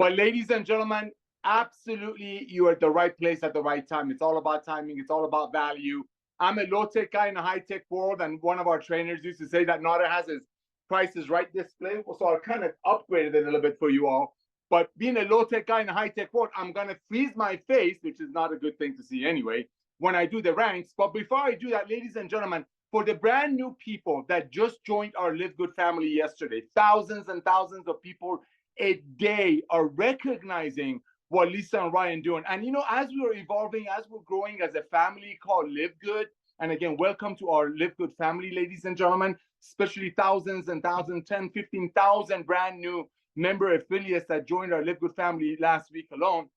But ladies and gentlemen, absolutely, you are at the right place at the right time. It's all about timing. It's all about value. I'm a low-tech guy in a high-tech world, and one of our trainers used to say that Nada has his prices right display. So I kind of upgraded it a little bit for you all. But being a low-tech guy in a high-tech world, I'm going to freeze my face, which is not a good thing to see anyway, when I do the ranks. But before I do that, ladies and gentlemen, for the brand new people that just joined our Live Good family yesterday, thousands and thousands of people a day are recognizing what Lisa and Ryan doing. And you know, as we are evolving, as we're growing as a family called Live Good, and again, welcome to our Live Good family, ladies and gentlemen, especially thousands and thousands, 10, 15,000 brand new member affiliates that joined our Live Good family last week alone.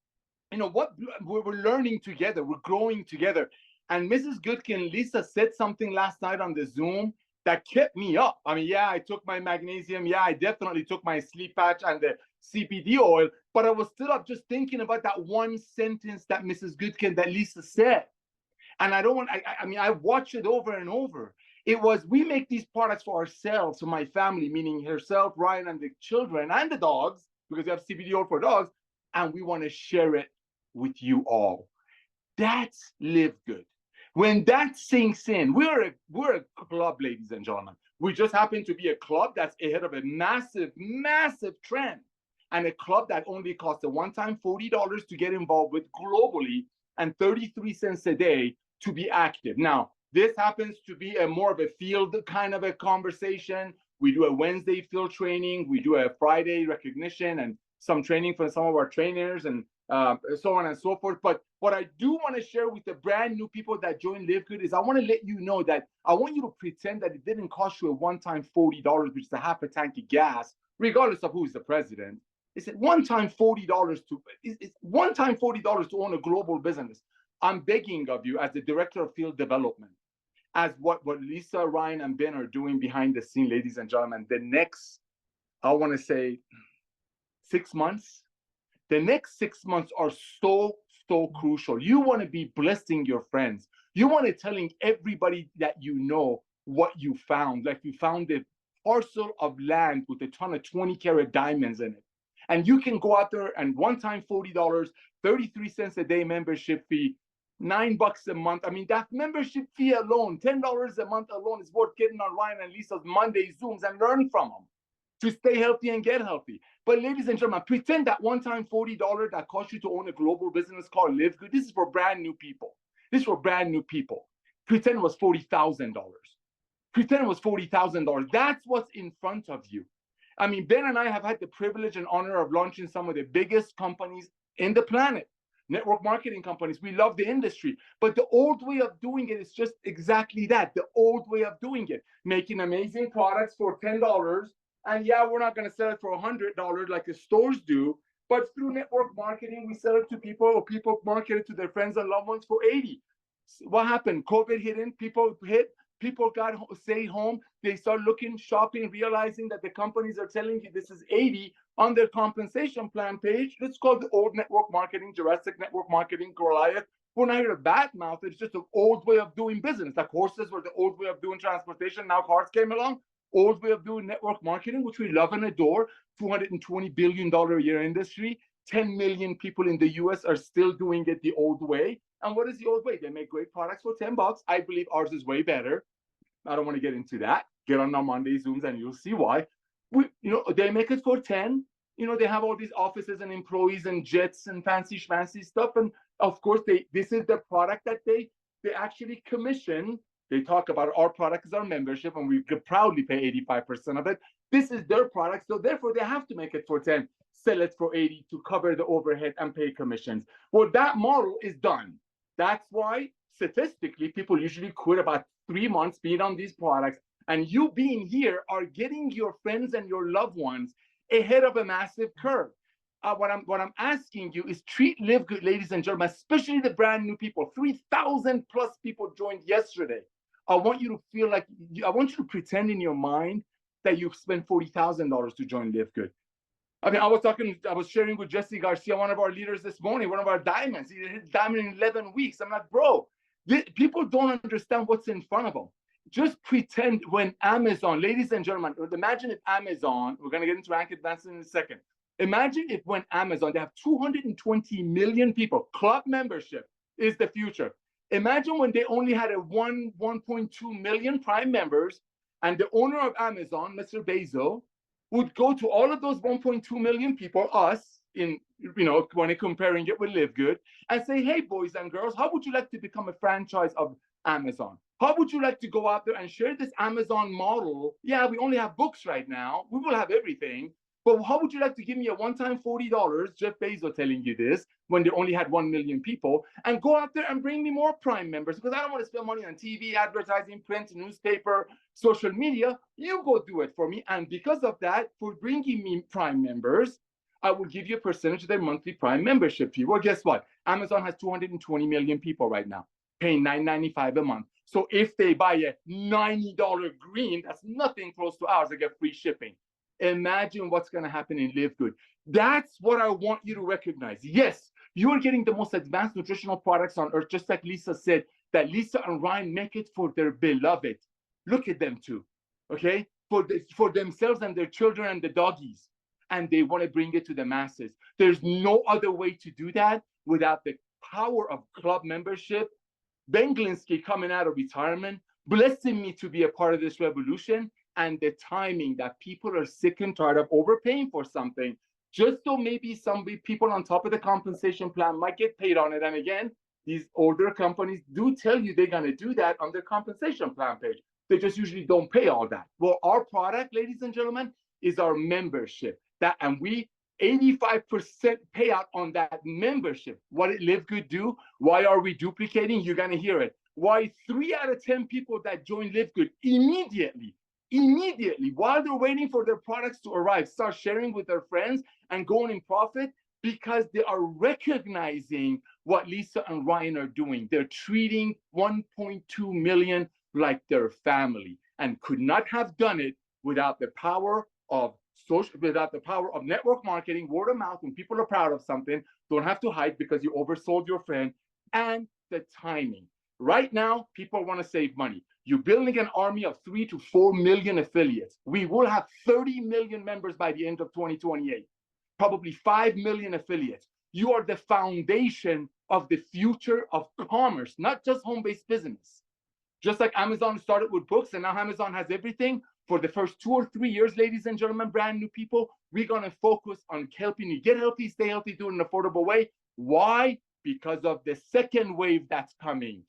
You know what, we're learning together, we're growing together. And Mrs. Goodkin, Lisa said something last night on the Zoom that kept me up. I mean, yeah, I took my magnesium. Yeah, I definitely took my sleep patch and the CBD oil, but I was still up just thinking about that one sentence that Mrs. Goodkin, that Lisa said. And I don't want, I mean, I watched it over and over. It was, we make these products for ourselves, for my family, meaning herself, Ryan, and the children, and the dogs, because we have CBD oil for dogs, and we want to share it with you all. That's Live Good. When that sinks in, we're a club, ladies and gentlemen. We just happen to be a club that's ahead of a massive, massive trend. And a club that only costs a one-time $40 to get involved with globally and 33 cents a day to be active. Now, this happens to be a more of a field kind of a conversation. We do a Wednesday field training. We do a Friday recognition and some training for some of our trainers and so on and so forth. But what I do want to share with the brand new people that join Live Good is I want to let you know that I want you to pretend that it didn't cost you a one-time $40, which is a half a tank of gas, regardless of who is the president. It's one-time $40 it's one-time $40 to own a global business. I'm begging of you, as the director of field development, as what Lisa, Ryan, and Ben are doing behind the scene, ladies and gentlemen, the next, I want to say, 6 months. The next 6 months are so crucial. You want to be blessing your friends. You want to telling everybody that you know what you found. Like you found a parcel of land with a ton of 20-carat diamonds in it. And you can go out there and one-time $40, 33 cents a day membership fee, $9 a month. I mean, that membership fee alone, $10 a month alone is worth getting on Ryan and Lisa's Monday Zooms and learn from them to stay healthy and get healthy. But ladies and gentlemen, pretend that one-time $40 that cost you to own a global business called Live Good. This is for brand new people. This is for brand new people. Pretend it was $40,000. Pretend it was $40,000. That's what's in front of you. I mean, Ben and I have had the privilege and honor of launching some of the biggest companies in the planet, network marketing companies. We love the industry, but the old way of doing it is just exactly that, the old way of doing it, making amazing products for $10. And yeah, we're not going to sell it for $100 like the stores do, but through network marketing, we sell it to people, or people market it to their friends and loved ones for $80. What happened? COVID hit in, people got stay home. They start looking, shopping, realizing that the companies are telling you this is $80 on their compensation plan page. It's called the old network marketing, Jurassic network marketing, Goliath. We're not here to badmouth it. It's just an old way of doing business. Like horses were the old way of doing transportation. Now cars came along. Old way of doing network marketing, which we love and adore. $220 billion a year industry. 10 million people in the US are still doing it the old way. And what is the old way? They make great products for $10. I believe ours is way better. I don't want to get into that. Get on our Monday Zooms and you'll see why. They make it for 10. They have all these offices and employees and jets and fancy stuff. And of course, this is the product that they actually commission. They talk about our product as our membership, and we could proudly pay 85% of it. This is their product, so therefore they have to make it for 10, sell it for 80 to cover the overhead and pay commissions. Well, that model is done. That's why statistically people usually quit about 3 months being on these products, and you being here are getting your friends and your loved ones ahead of a massive curve. What I'm asking you is treat Live Good, ladies and gentlemen, especially the brand new people. 3,000 plus people joined yesterday. I want you to pretend in your mind that you've spent $40,000 to join Live Good. I mean, I was sharing with Jesse Garcia, one of our leaders this morning, one of our diamonds. He hit diamond in 11 weeks. I'm like, bro, people don't understand what's in front of them. Just pretend when Amazon, ladies and gentlemen, imagine if Amazon, we're going to get into rank advancement in a second. Imagine if when Amazon, they have 220 million people, club membership is the future. Imagine when they only had 1.2 million Prime members, and the owner of Amazon, Mr. Bezos, would go to all of those 1.2 million people, us, in when comparing it with LiveGood, and say, hey, boys and girls, how would you like to become a franchise of Amazon? How would you like to go out there and share this Amazon model? Yeah, we only have books right now. We will have everything. But how would you like to give me a one-time $40, Jeff Bezos telling you this, when they only had 1 million people, and go out there and bring me more Prime members? Because I don't want to spend money on TV, advertising, print, newspaper, social media. You go do it for me. And because of that, for bringing me Prime members, I will give you a percentage of their monthly Prime membership fee. Well, guess what? Amazon has 220 million people right now paying $9.95 a month. So if they buy a $90 green, that's nothing close to ours. They get free shipping. Imagine what's going to happen in LiveGood. That's what I want you to recognize. Yes, you are getting the most advanced nutritional products on earth, just like Lisa said, that Lisa and Ryan make it for their beloved. Look at them too, okay? For themselves and their children and the doggies. And they want to bring it to the masses. There's no other way to do that without the power of club membership. Ben Glinsky coming out of retirement, blessing me to be a part of this revolution, and the timing that people are sick and tired of overpaying for something, just so maybe some people on top of the compensation plan might get paid on it. And again, these older companies do tell you they're going to do that on their compensation plan page. They just usually don't pay all that. Well, our product, ladies and gentlemen, is our membership. And we 85% payout on that membership. What did LiveGood do? Why are we duplicating? You're going to hear it. Why 3 out of 10 people that join LiveGood immediately, while they're waiting for their products to arrive, start sharing with their friends and going in profit? Because they are recognizing what Lisa and Ryan are doing. They're treating 1.2 million like their family, and could not have done it without the power of network marketing, word of mouth. When people are proud of something, don't have to hide because you oversold your friend, and the timing. Right now, people want to save money. You're building an army of 3 to 4 million affiliates. We will have 30 million members by the end of 2028, probably 5 million affiliates. You are the foundation of the future of commerce, not just home-based business. Just like Amazon started with books, and now Amazon has everything. For the first 2 or 3 years, ladies and gentlemen, brand new people, we're going to focus on helping you get healthy, stay healthy, do it in an affordable way. Why? Because of the second wave that's coming.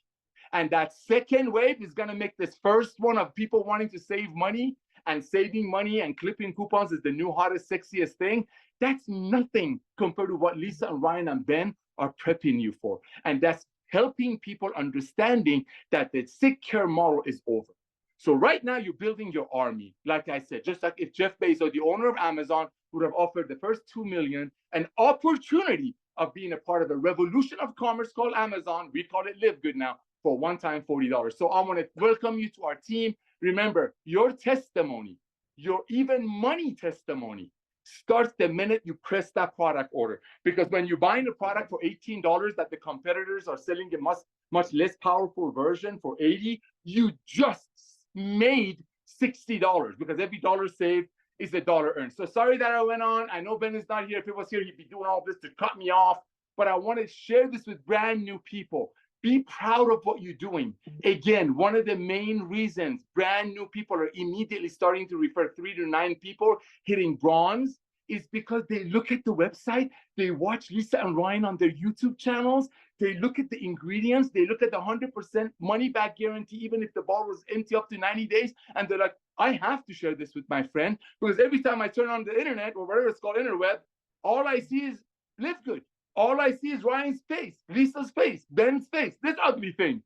And that second wave is going to make this first one of people wanting to save money, and saving money and clipping coupons is the new hottest, sexiest thing. That's nothing compared to what Lisa and Ryan and Ben are prepping you for. And that's helping people understanding that the sick care model is over. So right now you're building your army. Like I said, just like if Jeff Bezos, the owner of Amazon, would have offered the first 2 million an opportunity of being a part of a revolution of commerce called Amazon. We call it LiveGood now, for one-time $40. So I want to welcome you to our team. Remember, your testimony, your even money testimony, starts the minute you press that product order. Because when you're buying a product for $18 that the competitors are selling a much less powerful version for $80, you just made $60, because every dollar saved is a dollar earned. So sorry that I went on. I know Ben is not here. If he was here, he'd be doing all this to cut me off. But I want to share this with brand new people. Be proud of what you're doing. Again, one of the main reasons brand new people are immediately starting to refer 3 to 9 people hitting bronze is because they look at the website, they watch Lisa and Ryan on their YouTube channels, they look at the ingredients, they look at the 100% money back guarantee, even if the bottle is empty up to 90 days, and they're like, I have to share this with my friend, because every time I turn on the internet, or whatever it's called, interweb, all I see is LiveGood. All I see is Ryan's face, Lisa's face, Ben's face, this ugly thing.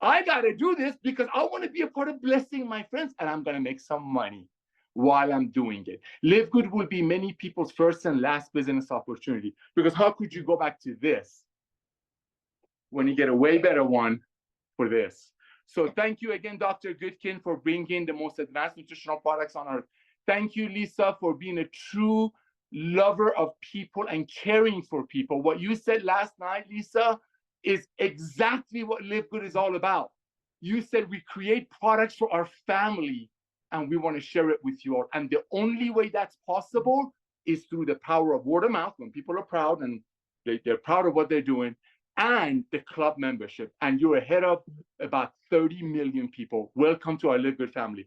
I got to do this because I want to be a part of blessing my friends, and I'm going to make some money while I'm doing it. LiveGood will be many people's first and last business opportunity, because how could you go back to this when you get a way better one for this? So thank you again, Dr. Goodkin, for bringing the most advanced nutritional products on earth. Thank you, Lisa, for being a true lover of people and caring for people. What you said last night, Lisa, is exactly what LiveGood is all about. You said we create products for our family and we want to share it with you all. And the only way that's possible is through the power of word of mouth, when people are proud and they're proud of what they're doing, and the club membership. And you're ahead of about 30 million people. Welcome to our LiveGood family.